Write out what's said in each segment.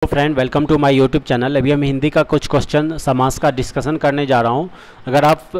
तो friend, welcome to my YouTube channel. अभी हम हिंदी का कुछ क्वेश्चन समास का डिस्कशन करने जा रहा हूं। अगर आप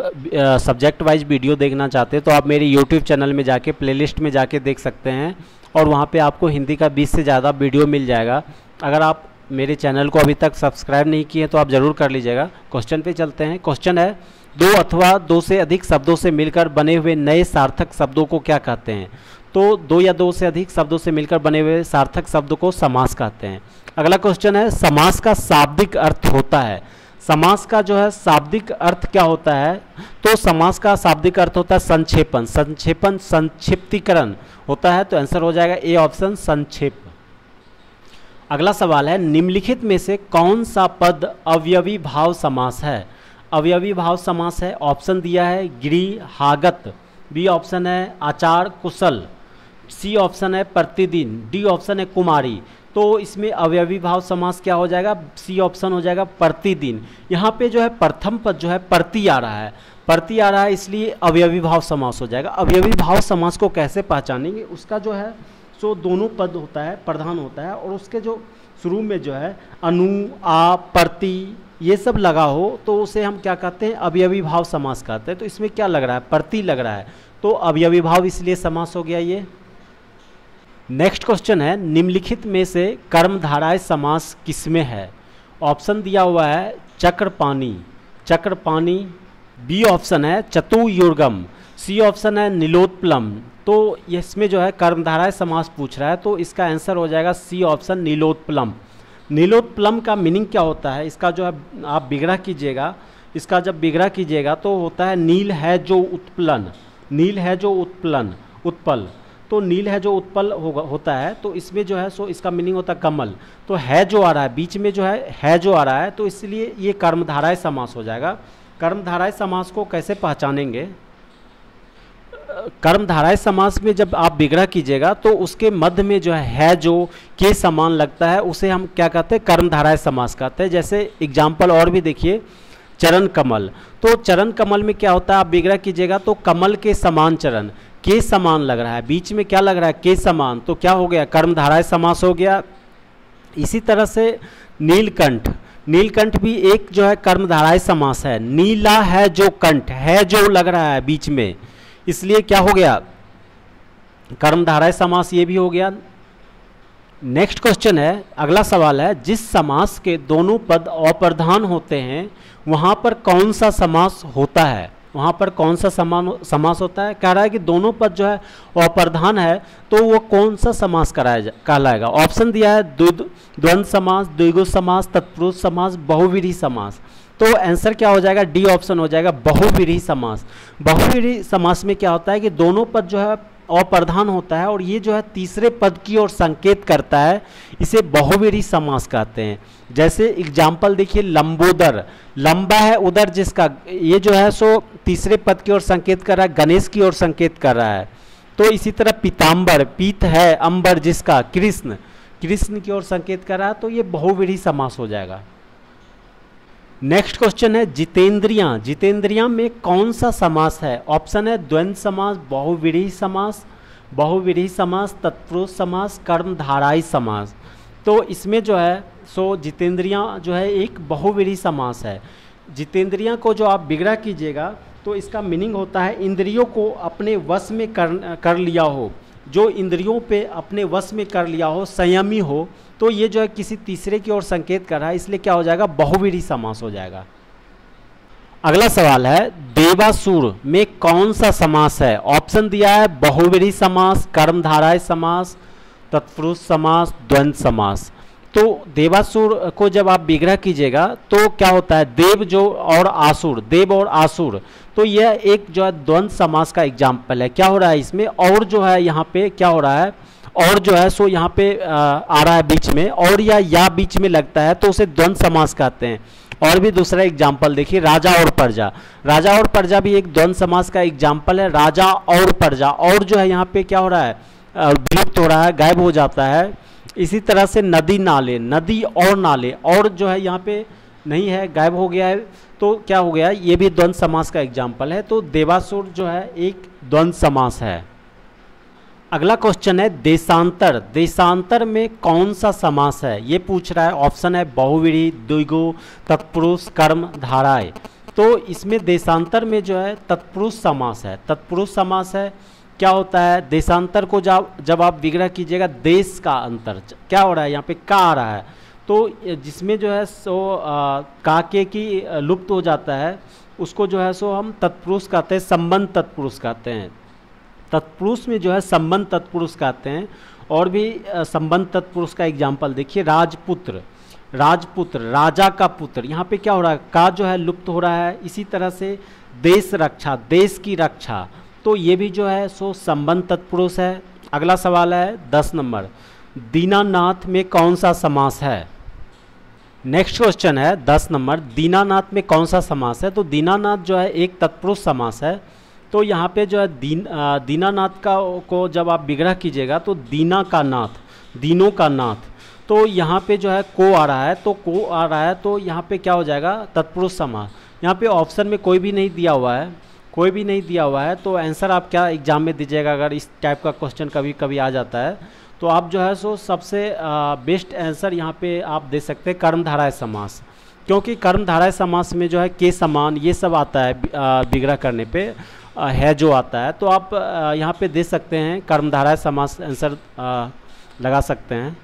सब्जेक्ट वाइज वीडियो देखना चाहते हैं तो आप मेरे यूट्यूब चैनल में जाके प्लेलिस्ट में जाके देख सकते हैं और वहां पे आपको हिंदी का 20 से ज़्यादा वीडियो मिल जाएगा। अगर आप मेरे चैनल को अभी तक सब्सक्राइब नहीं किए तो आप ज़रूर कर लीजिएगा। क्वेश्चन पे चलते हैं। क्वेश्चन है, दो अथवा दो से अधिक शब्दों से मिलकर बने हुए नए सार्थक शब्दों को क्या कहते हैं? तो दो या दो से अधिक शब्दों से मिलकर बने हुए सार्थक शब्द को समास कहते हैं। अगला क्वेश्चन है, समास का शाब्दिक अर्थ होता है। समास का जो है शाब्दिक अर्थ क्या होता है? तो समास का शाब्दिक अर्थ होता है संक्षेपण, संक्षिप्तीकरण होता है। तो आंसर हो जाएगा ए ऑप्शन, संक्षेप। अगला सवाल है, निम्नलिखित में से कौन सा पद अवयवी भाव समास है? अवयवी भाव समास है। ऑप्शन दिया है गृहागत, बी ऑप्शन है आचार कुशल, सी ऑप्शन है प्रतिदिन, डी ऑप्शन है कुमारी। तो इसमें अवयवी भाव समास क्या हो जाएगा? सी ऑप्शन हो जाएगा प्रतिदिन। यहाँ पे जो है प्रथम पद जो है प्रति आ रहा है, प्रति आ रहा है, इसलिए अवयवी भाव समास हो जाएगा। अवयवी भाव समास को कैसे पहचानेंगे? उसका जो है सो दोनों पद होता है, प्रधान होता है, और उसके जो शुरू में जो है अनु, आ, प्रति ये सब लगा हो तो उसे हम क्या कहते हैं? अवयवी भाव समास कहते हैं। तो इसमें क्या लग रहा है? प्रति लग रहा है, तो अवयवी भाव इसलिए समास हो गया ये। नेक्स्ट क्वेश्चन है, निम्नलिखित में से कर्मधारय समास किसमें है? ऑप्शन दिया हुआ है चक्रपाणी, चक्रपाणी, बी ऑप्शन है चतुर्युगम, सी ऑप्शन है नीलोत्पलम। तो इसमें जो है कर्मधारय समास पूछ रहा है, तो इसका आंसर हो जाएगा सी ऑप्शन नीलोत्पलम। नीलोत्पलम का मीनिंग क्या होता है? इसका जो है आप विग्रह कीजिएगा, इसका जब विग्रह कीजिएगा तो होता है नील है जो उत्पलन, नील है जो उत्पलन, उत्पल। तो नील है जो उत्पल होता है, तो इसमें जो है सो इसका मीनिंग होता है कमल। तो है जो आ रहा है बीच में जो है जो आ रहा है, तो इसलिए ये कर्मधारय समास हो जाएगा। कर्मधारय समास को कैसे पहचानेंगे? कर्मधारय समास में जब आप विग्रह कीजिएगा तो उसके मध्य में जो है जो के समान लगता है उसे हम क्या कहते हैं? कर्मधारय समास कहते हैं। जैसे एग्जाम्पल और भी देखिए, चरण कमल। तो चरण कमल में क्या होता है? आप विग्रह कीजिएगा तो कमल के समान चरण, के समान लग रहा है, बीच में क्या लग रहा है? के समान, तो क्या हो गया? कर्मधारय समास हो गया। इसी तरह से नीलकंठ, नीलकंठ भी एक जो है कर्मधारय समास है। नीला है जो कंठ, है जो लग रहा है बीच में, इसलिए क्या हो गया? कर्मधारय समास ये भी हो गया। नेक्स्ट क्वेश्चन है, अगला सवाल है, जिस समास के दोनों पद अप्रधान होते हैं वहां पर कौन सा समास होता है? वहां पर कौन सा समास होता है? कह रहा है कि दोनों पद जो है अप्रधान है, तो वो कौन सा समास कहलाएगा? ऑप्शन दिया है द्वंद्व समास, द्विगु समास, तत्पुरुष समास, बहुव्रीहि समास। तो आंसर क्या हो जाएगा? डी ऑप्शन हो जाएगा, बहुव्रीहि समास। बहुव्रीहि समास में क्या होता है कि दोनों पद जो है अप्रधान होता है और ये जो है तीसरे पद की ओर संकेत करता है, इसे बहुव्रीहि समास कहते हैं। जैसे एग्जाम्पल देखिए, लंबोदर, लंबा है उदर जिसका, ये जो है सो तीसरे पद की ओर संकेत कर रहा है, गणेश की ओर संकेत कर रहा है। तो इसी तरह पीताम्बर, पीत है अंबर जिसका, कृष्ण, कृष्ण की ओर संकेत कर रहा है, तो ये बहुव्रीहि समास हो जाएगा। नेक्स्ट क्वेश्चन है, जितेंद्रियां, जितेंद्रियां में कौन सा समास है? ऑप्शन है द्वंद्व समास, बहुव्रीहि समास, बहुव्रीहि समास, तत्पुरुष समास, कर्मधारय समास। तो इसमें जो है सो जितेंद्रियां जो है एक बहुव्रीहि समास है। जितेंद्रियां को जो आप विग्रह कीजिएगा तो इसका मीनिंग होता है इंद्रियों को अपने वश में कर लिया हो, जो इंद्रियों पे अपने वश में कर लिया हो, संयमी हो। तो ये जो है किसी तीसरे की ओर संकेत कर रहा है, इसलिए क्या हो जाएगा? बहुव्रीहि समास हो जाएगा। अगला सवाल है, देवासुर में कौन सा समास है? ऑप्शन दिया है बहुव्रीहि समास, कर्मधारय समास, तत्पुरुष समास, द्वंद्व समास। तो देवासुर को जब आप विग्रह कीजिएगा तो क्या होता है? देव जो और आसुर, देव और आसुर, तो यह एक जो है द्वंद्व समास का एग्जाम्पल है। क्या हो रहा है इसमें? और जो है यहाँ पे क्या हो रहा है? और जो है सो यहाँ पे आ रहा है बीच में, और या बीच में लगता है तो उसे द्वंद्व समास कहते हैं। और भी दूसरा एग्जाम्पल देखिए, राजा और प्रजा, राजा और प्रजा भी एक द्वंद्व समास का एग्जाम्पल है। राजा और प्रजा, और जो है यहाँ पे क्या हो रहा है? विलुप्त हो रहा है, गायब हो जाता है। इसी तरह से नदी नाले, नदी और नाले, और जो है यहाँ पे नहीं है, गायब हो गया है, तो क्या हो गया? ये भी द्वंद्व समास का एग्जाम्पल है। तो देवासुर जो है एक द्वंद्व समास है। अगला क्वेश्चन है देशांतर। देशांतर में कौन सा समास है, ये पूछ रहा है। ऑप्शन है बहुव्रीहि, द्विगु, तत्पुरुष, कर्म, धाराएं। तो इसमें देशांतर में जो है तत्पुरुष समास है। तत्पुरुष समास है, क्या होता है देशांतर को जब आप विग्रह कीजिएगा, देश का अंतर क्या हो रहा है, यहाँ पे का आ रहा है, तो जिसमें जो है सो का के की लुप्त हो जाता है, उसको जो है सो हम तत्पुरुष कहते हैं, संबंध तत्पुरुष कहते हैं। तत्पुरुष में जो है संबंध तत्पुरुष कहते हैं। और भी संबंध तत्पुरुष का एग्जाम्पल देखिए, राजपुत्र, राजपुत्र राजा का पुत्र, यहाँ पे क्या हो रहा है, का जो है लुप्त हो रहा है। इसी तरह से देश रक्षा, देश की रक्षा, तो ये भी जो है सो संबंध तत्पुरुष है। अगला सवाल है 10 नंबर, दीनानाथ में कौन सा समास है। नेक्स्ट क्वेश्चन है 10 नंबर, दीनानाथ में कौन सा समास है। तो दीनानाथ जो है एक तत्पुरुष समास है। तो यहाँ पे जो है दीनानाथ का को जब आप विग्रह कीजिएगा तो दीना का नाथ, दीनों का नाथ, तो यहाँ पे जो है को आ रहा है, तो को आ रहा है, तो यहाँ पे क्या हो जाएगा तत्पुरुष समास। यहाँ पे ऑप्शन में कोई भी नहीं दिया हुआ है, कोई भी नहीं दिया हुआ है, तो आंसर आप क्या एग्जाम में दीजिएगा। अगर इस टाइप का क्वेश्चन कभी कभी आ जाता है तो आप जो है सो सबसे बेस्ट आंसर यहाँ पे आप दे सकते हैं कर्मधारय समास, क्योंकि कर्मधारय समास में जो है के समान ये सब आता है विग्रह करने पे है जो आता है। तो आप यहाँ पे दे सकते हैं कर्मधारय समास, आंसर लगा सकते हैं।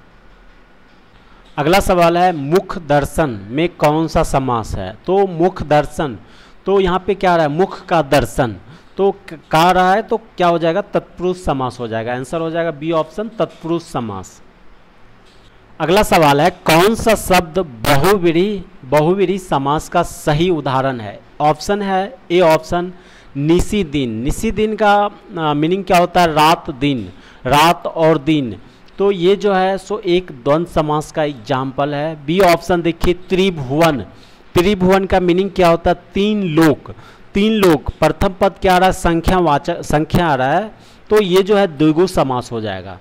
अगला सवाल है मुख दर्शन में कौन सा समास है। तो मुख दर्शन, तो यहाँ पे क्या आ रहा है, मुख का दर्शन, तो का आ रहा है, तो क्या हो जाएगा तत्पुरुष समास हो जाएगा। आंसर हो जाएगा बी ऑप्शन, तत्पुरुष समास। अगला सवाल है कौन सा शब्द बहुव्रीहि समास का सही उदाहरण है। ऑप्शन है ए ऑप्शन निसी दिन। निसी दिन का मीनिंग क्या होता है, रात दिन, रात और दिन, तो ये जो है सो एक द्वंद्व समास का एग्जाम्पल है। बी ऑप्शन देखिए त्रिभुवन। त्रिभुवन का मीनिंग क्या होता है, तीन लोक, तीन लोक, प्रथम पद क्या आ रहा है, संख्यावाचक, संख्या आ रहा है, तो ये जो है द्विगु समास हो जाएगा।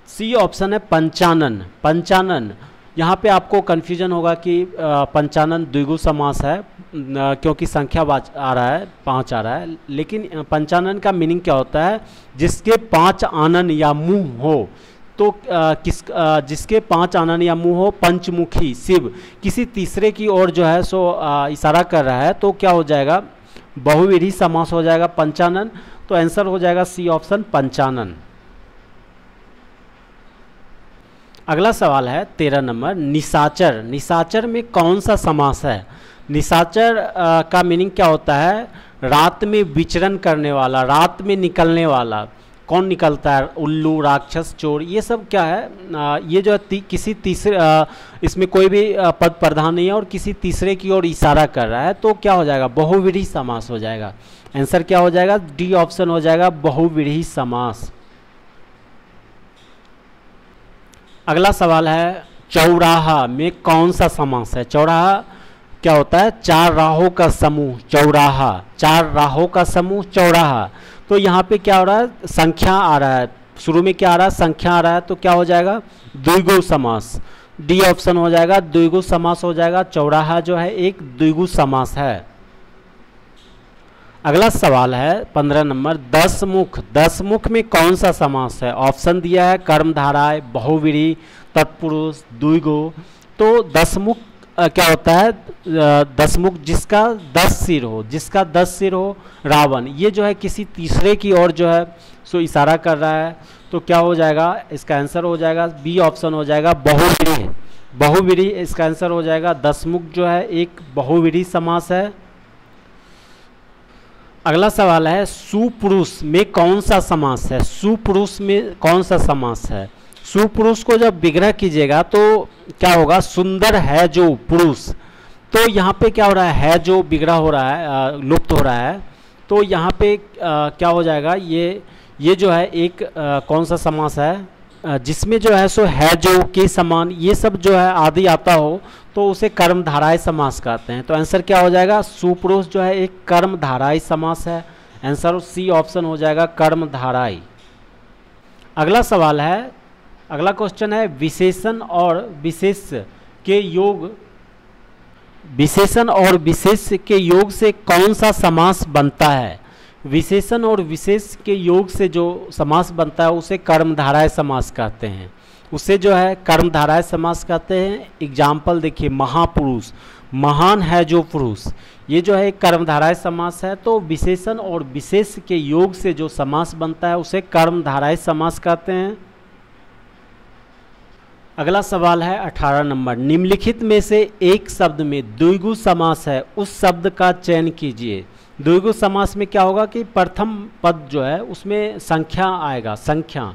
सी ऑप्शन है पंचानन। पंचानन, यहाँ पे आपको कन्फ्यूजन होगा कि पंचानन द्विगु समास है क्योंकि संख्यावाचक आ रहा है, 5 आ रहा है, लेकिन पंचानन का मीनिंग क्या होता है, जिसके 5 आनन या मुंह हो, तो जिसके 5 आनन या मुंह हो, पंचमुखी शिव, किसी तीसरे की ओर जो है सो इशारा कर रहा है, तो क्या हो जाएगा बहुव्रीहि समास हो जाएगा पंचानन। तो आंसर हो जाएगा सी ऑप्शन पंचानन। अगला सवाल है 13 नंबर, निशाचर। निशाचर में कौन सा समास है। निशाचर का मीनिंग क्या होता है, रात में विचरण करने वाला, रात में निकलने वाला। कौन निकलता है, उल्लू, राक्षस, चोर, ये सब क्या है, ये जो किसी तीसरे इसमें कोई भी पद प्रधान नहीं है और किसी तीसरे की ओर इशारा कर रहा है, तो क्या हो जाएगा बहुव्रीहि समास हो जाएगा। आंसर क्या हो जाएगा, डी ऑप्शन हो जाएगा बहुव्रीहि समास। अगला सवाल है चौराहा में कौन सा समास है। चौराहा क्या होता है, 4 राहों का समूह, चौराहा, 4 राहों का समूह चौराहा। तो यहाँ पे क्या हो रहा है, संख्या आ रहा है, शुरू में क्या आ रहा है, संख्या आ रहा है, तो क्या हो जाएगा द्विगु समास। डी ऑप्शन हो जाएगा, द्विगु समास हो जाएगा। चौराहा जो है एक द्विगु समास है। अगला सवाल है 15 नंबर, 10 मुख। 10 मुख में कौन सा समास है। ऑप्शन दिया है कर्मधारय, बहुव्रीहि, तत्पुरुष, द्विगु। तो 10 मुख क्या होता है, 10 मुख जिसका 10 सिर हो, जिसका 10 सिर हो, रावण, ये जो है किसी तीसरे की ओर जो है सो इशारा कर रहा है, तो क्या हो जाएगा, इसका आंसर हो जाएगा बी ऑप्शन हो जाएगा बहुव्रीहि। बहुव्रीहि इसका आंसर हो जाएगा। 10 मुख जो है एक बहुव्रीहि समास है। अगला सवाल है सुपुरुष में कौन सा समास है। सुपुरुष में कौन सा समास है। सुपुरुष को जब विग्रह कीजिएगा तो क्या होगा, सुंदर है जो पुरुष, तो यहाँ पे क्या हो रहा है जो विग्रह हो रहा है, लुप्त हो रहा है, तो यहाँ पे क्या हो जाएगा, ये जो है एक कौन सा समास है जिसमें जो है सो है जो के समान ये सब जो है आदि आता हो, तो उसे कर्मधारय समास कहते हैं। तो आंसर क्या हो जाएगा, सुपुरुष जो है एक कर्मधारय समास है। आंसर सी ऑप्शन हो जाएगा कर्मधारय। अगला सवाल है, अगला क्वेश्चन है विशेषण और विशेष के योग, विशेषण और विशेष के योग से कौन सा समास बनता है। विशेषण और विशेष के योग से जो समास बनता है उसे कर्मधारय समास कहते हैं, उसे जो है कर्मधारय समास कहते हैं। एग्जाम्पल देखिए, महापुरुष, महान है जो पुरुष, ये जो है एक कर्मधारय समास है। तो विशेषण और विशेष के योग से जो समास बनता है उसे कर्मधारय समास कहते हैं। अगला सवाल है 18 नंबर, निम्नलिखित में से एक शब्द में द्विगु समास है, उस शब्द का चयन कीजिए। द्विगु समास में क्या होगा कि प्रथम पद जो है उसमें संख्या आएगा, संख्या।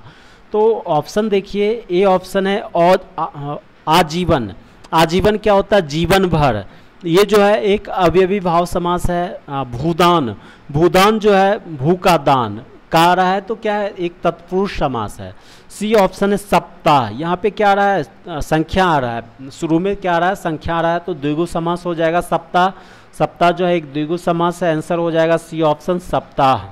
तो ऑप्शन देखिए, ए ऑप्शन है और आजीवन। आजीवन क्या होता है? जीवन भर। ये जो है एक अवयवी भाव समास है। भूदान, भूदान जो है भू का दान का आ रहा है, तो क्या है? एक तत्पुरुष समास है। सी ऑप्शन है सप्ताह, यहाँ पे क्या आ रहा है? संख्या आ रहा है, शुरू में क्या आ रहा है? संख्या आ रहा है, तो द्विगु समास हो जाएगा सप्ताह। सप्ताह जो है एक द्विगु समास है, आंसर हो जाएगा सी ऑप्शन सप्ताह।